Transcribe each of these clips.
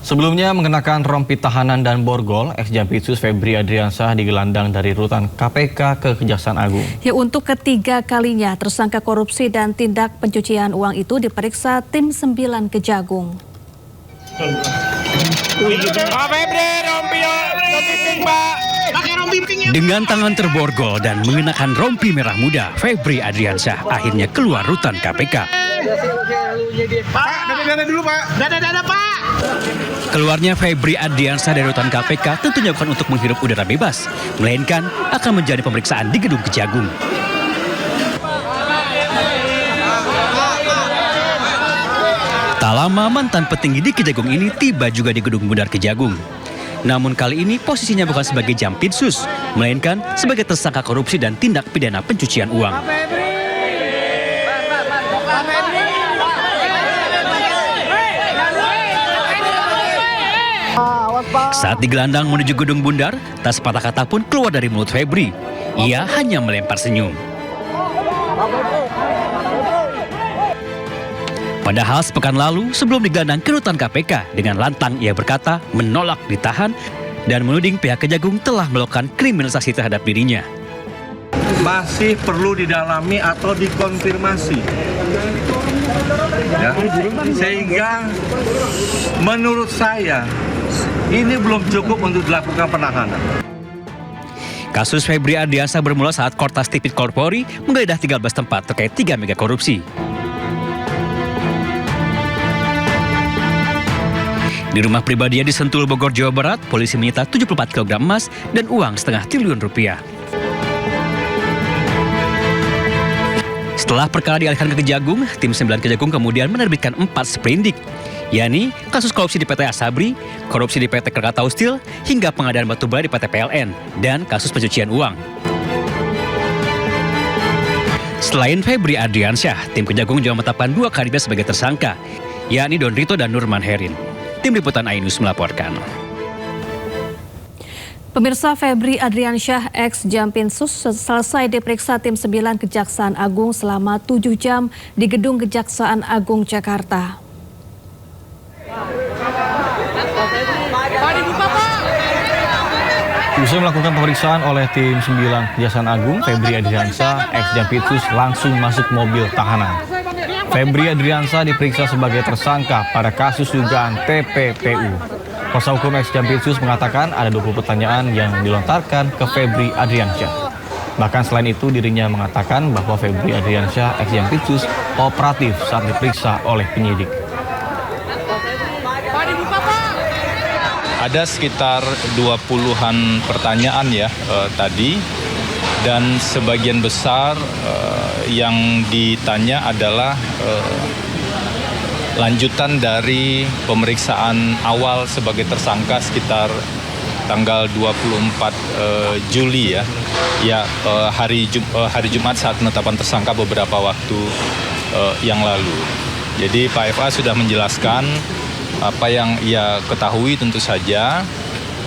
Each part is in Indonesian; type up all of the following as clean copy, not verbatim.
Sebelumnya mengenakan rompi tahanan dan borgol, ex-Jampitsus Febri Adriansyah digelandang dari rutan KPK ke Kejaksaan Agung. Ya, untuk ketiga kalinya tersangka korupsi dan tindak pencucian uang itu diperiksa tim 9 Kejagung. Dengan tangan terborgol dan mengenakan rompi merah muda, Febri Adriansyah akhirnya keluar rutan KPK. Pak, dada dulu Pak. Dada Pak. Keluarnya Febri Adriansyah dari rutan KPK tentunya bukan untuk menghirup udara bebas, melainkan akan menjadi pemeriksaan di gedung Kejagung. Tak lama mantan petinggi di Kejagung ini tiba juga di gedung Bundar Kejagung. Namun kali ini posisinya bukan sebagai Jampitsus, melainkan sebagai tersangka korupsi dan tindak pidana pencucian uang. Saat digelandang menuju gedung Bundar, tak sepatah kata pun keluar dari mulut Febri. Ia hanya melempar senyum. Padahal sepekan lalu sebelum digelandang ke rutan KPK, dengan lantang ia berkata menolak ditahan dan menuding pihak Kejagung telah melakukan kriminalisasi terhadap dirinya. Masih perlu didalami atau dikonfirmasi. Ya, sehingga menurut saya ini belum cukup untuk dilakukan penahanan. Kasus Febri Adriansyah bermula saat Kortas Tipit Korpori menggeledah 13 tempat terkait 3 mega korupsi. Di rumah pribadinya di Sentul, Bogor, Jawa Barat, polisi menyita 74 kg emas dan uang setengah triliun rupiah. Setelah perkara dialihkan ke Kejagung, tim 9 Kejagung kemudian menerbitkan 4 sprindik, yakni kasus korupsi di PT Asabri, korupsi di PT Krakatau Steel, hingga pengadaan batubara di PT PLN, dan kasus pencucian uang. Selain Febri Adriansyah, tim Kejagung juga menetapkan 2 kandidat sebagai tersangka, yakni Don Rito dan Nurman Herin. Tim Liputan iNews melaporkan. Pemirsa, Febri Adriansyah ex-Jampitsus selesai diperiksa tim 9 Kejaksaan Agung selama 7 jam di gedung Kejaksaan Agung Jakarta. Usai melakukan pemeriksaan oleh tim 9 Kejaksaan Agung, Febri Adriansyah ex-Jampitsus langsung masuk mobil tahanan. Febri Adriansyah diperiksa sebagai tersangka pada kasus dugaan TPPU. Kuasa hukum ex-Jampitsus mengatakan ada 20 pertanyaan yang dilontarkan ke Febri Adriansyah. Bahkan selain itu dirinya mengatakan bahwa Febri Adriansyah ex-Jampitsus kooperatif saat diperiksa oleh penyidik. Ada sekitar 20-an pertanyaan ya tadi, dan sebagian besar yang ditanya adalah lanjutan dari pemeriksaan awal sebagai tersangka sekitar tanggal 24 Juli ya. Ya, hari Jumat saat penetapan tersangka beberapa waktu yang lalu. Jadi Pak FA sudah menjelaskan apa yang ia ketahui tentu saja,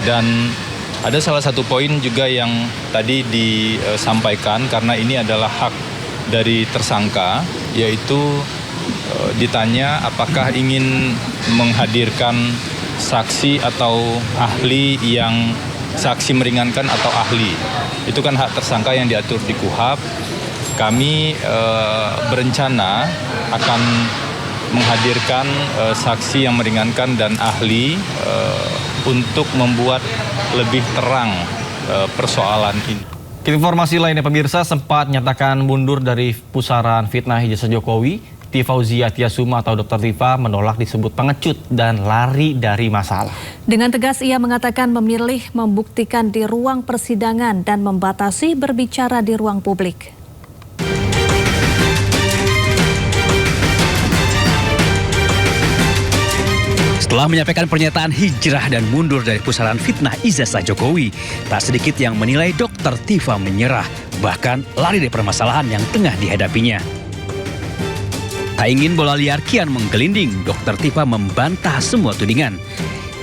dan ada salah satu poin juga yang tadi disampaikan karena ini adalah hak dari tersangka, yaitu ditanya apakah ingin menghadirkan saksi atau ahli yang saksi meringankan atau ahli. Itu kan hak tersangka yang diatur di KUHP. Kami berencana akan menghadirkan saksi yang meringankan dan ahli untuk membuat lebih terang persoalan ini. Informasi lainnya, pemirsa, sempat nyatakan mundur dari pusaran fitnah ijazah Jokowi, Tifauzia Tiasuma atau Dr. Tifa menolak disebut pengecut dan lari dari masalah. Dengan tegas ia mengatakan memilih membuktikan di ruang persidangan dan membatasi berbicara di ruang publik. Setelah menyampaikan pernyataan hijrah dan mundur dari pusaran fitnah ijazah Jokowi, tak sedikit yang menilai Dr. Tifa menyerah, bahkan lari dari permasalahan yang tengah dihadapinya. Tak ingin bola liar kian menggelinding, Dr. Tifa membantah semua tudingan.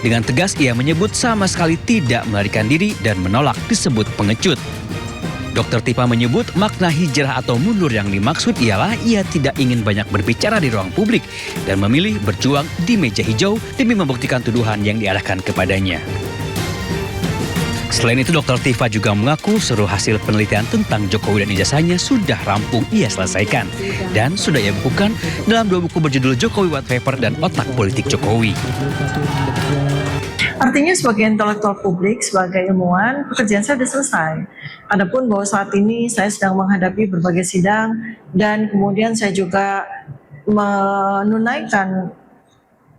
Dengan tegas ia menyebut sama sekali tidak melarikan diri dan menolak disebut pengecut. Dr. Tifa menyebut makna hijrah atau mundur yang dimaksud ialah ia tidak ingin banyak berbicara di ruang publik dan memilih berjuang di meja hijau demi membuktikan tuduhan yang diarahkan kepadanya. Selain itu, Dr. Tifa juga mengaku seluruh hasil penelitian tentang Jokowi dan ijazahnya sudah rampung ia selesaikan dan sudah ia bukukan dalam 2 buku berjudul Jokowi White Paper dan Otak Politik Jokowi. Artinya sebagai intelektual publik, sebagai ilmuwan, pekerjaan saya sudah selesai. Adapun bahwa saat ini saya sedang menghadapi berbagai sidang dan kemudian saya juga menunaikan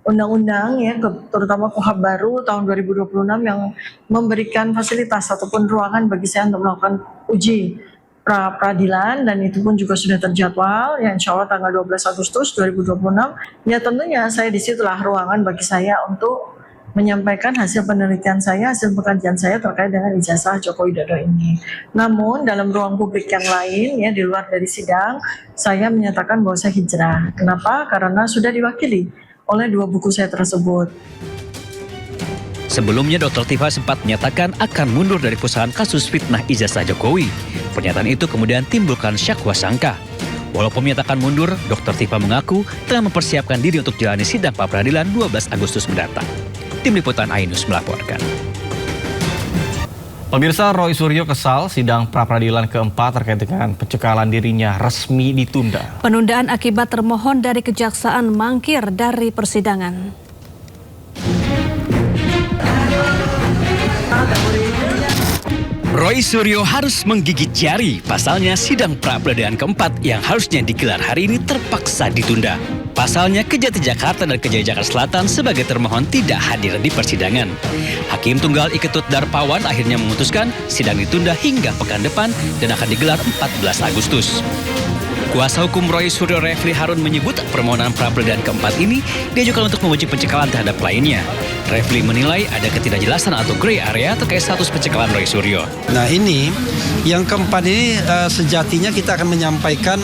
undang-undang ya, terutama KUHP baru tahun 2026 yang memberikan fasilitas ataupun ruangan bagi saya untuk melakukan uji pra-peradilan, dan itu pun juga sudah terjadwal ya, insya Allah tanggal 12 Agustus 2026. Ya tentunya saya disitulah ruangan bagi saya untuk menyampaikan hasil penelitian saya, hasil pengkajian saya terkait dengan ijazah Joko Widodo ini. Namun dalam ruang publik yang lain ya, di luar dari sidang, saya menyatakan bahwa saya hijrah. Kenapa? Karena sudah diwakili oleh 2 buku saya tersebut. Sebelumnya, Dr. Tifa sempat menyatakan akan mundur dari pusaran kasus fitnah ijazah Jokowi. Pernyataan itu kemudian timbulkan syakwa sangka. Walaupun menyatakan mundur, Dr. Tifa mengaku telah mempersiapkan diri untuk jalani sidang pra-peradilan 12 Agustus mendatang. Tim Liputan Ainus melaporkan. Pemirsa, Roy Suryo kesal sidang pra-peradilan keempat terkait dengan pencekalan dirinya resmi ditunda. Penundaan akibat termohon dari kejaksaan mangkir dari persidangan. Roy Suryo harus menggigit jari. Pasalnya sidang pra-peradilan keempat yang harusnya digelar hari ini terpaksa ditunda. Pasalnya, Kejati Jakarta dan Kejati Jakarta Selatan sebagai termohon tidak hadir di persidangan. Hakim Tunggal Iketut Darpawan akhirnya memutuskan sidang ditunda hingga pekan depan dan akan digelar 14 Agustus. Kuasa hukum Roy Suryo Refli Harun menyebut permohonan pra-peradilan keempat ini diajukan untuk menguji pencekalan terhadap kliennya. Refli menilai ada ketidakjelasan atau gray area terkait status pencekalan Roy Suryo. Nah ini, yang keempat ini sejatinya kita akan menyampaikan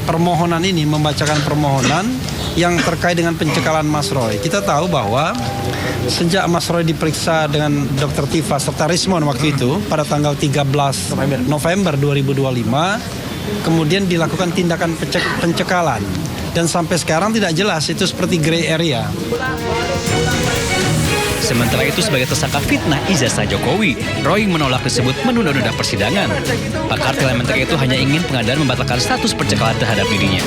permohonan ini, membacakan permohonan yang terkait dengan pencekalan Mas Roy. Kita tahu bahwa sejak Mas Roy diperiksa dengan Dr. Tifa serta Rismon waktu itu pada tanggal 13 November 2025, kemudian dilakukan tindakan pencekalan. Dan sampai sekarang tidak jelas, itu seperti gray area. Sementara itu, sebagai tersangka fitnah ijazah Jokowi, Roy menolak disebut menunda-nunda persidangan. Pakar Parlementer itu hanya ingin pengadilan membatalkan status pencekalan terhadap dirinya.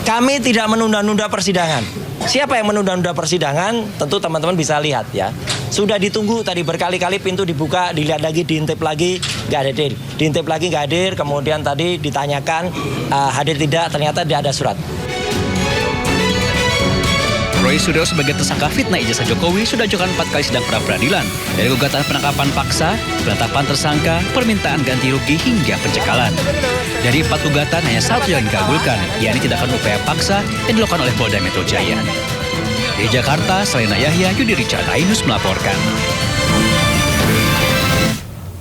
Kami tidak menunda-nunda persidangan. Siapa yang menunda-nunda persidangan? Tentu teman-teman bisa lihat ya. Sudah ditunggu tadi berkali-kali, pintu dibuka, dilihat lagi, diintip lagi, nggak hadir. Diintip lagi nggak hadir, kemudian tadi ditanyakan hadir tidak, ternyata tidak ada surat. Roy Suryo sebagai tersangka fitnah ijazah Jokowi sudah ajukan 4 kali sidang pra-peradilan, dari gugatan penangkapan paksa, penetapan tersangka, permintaan ganti rugi hingga pencekalan. Dari 4 gugatan hanya 1 yang dikabulkan, yakni tindakan upaya paksa yang dilakukan oleh Polda Metro Jaya. Di Jakarta, Selena Yahya, Yudi Richard, Ainus melaporkan.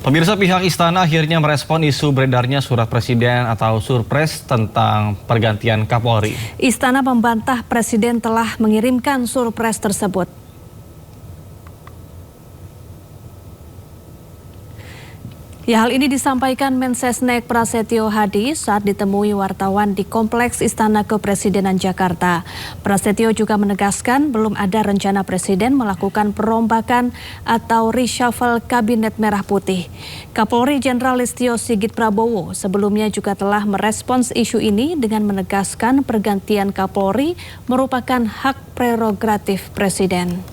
Pemirsa, pihak istana akhirnya merespon isu beredarnya surat presiden atau surpres tentang pergantian Kapolri. Istana membantah presiden telah mengirimkan surpres tersebut. Ya, hal ini disampaikan Mensesnek Prasetyo Hadi saat ditemui wartawan di Kompleks Istana Kepresidenan Jakarta. Prasetyo juga menegaskan belum ada rencana presiden melakukan perombakan atau reshuffle Kabinet Merah Putih. Kapolri Jenderal Listio Sigit Prabowo sebelumnya juga telah merespons isu ini dengan menegaskan pergantian Kapolri merupakan hak prerogatif presiden.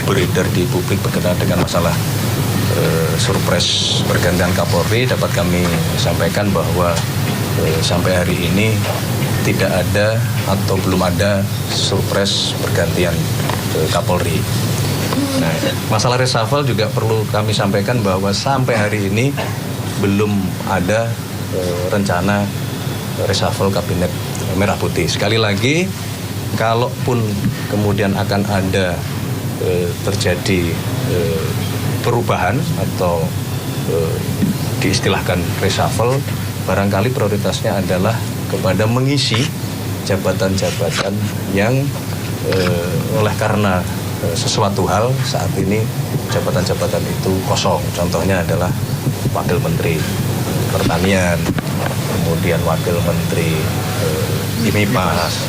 Beredar di publik berkenaan dengan masalah surpres pergantian Kapolri, dapat kami sampaikan bahwa sampai hari ini tidak ada atau belum ada surpres pergantian Kapolri. Nah, masalah reshuffle juga perlu kami sampaikan bahwa sampai hari ini belum ada rencana reshuffle Kabinet Merah Putih. Sekali lagi, kalaupun kemudian akan ada terjadi perubahan atau diistilahkan reshuffle, barangkali prioritasnya adalah kepada mengisi jabatan-jabatan yang oleh karena sesuatu hal saat ini jabatan-jabatan itu kosong. Contohnya adalah Wakil Menteri Pertanian, kemudian Wakil Menteri IMIPAS,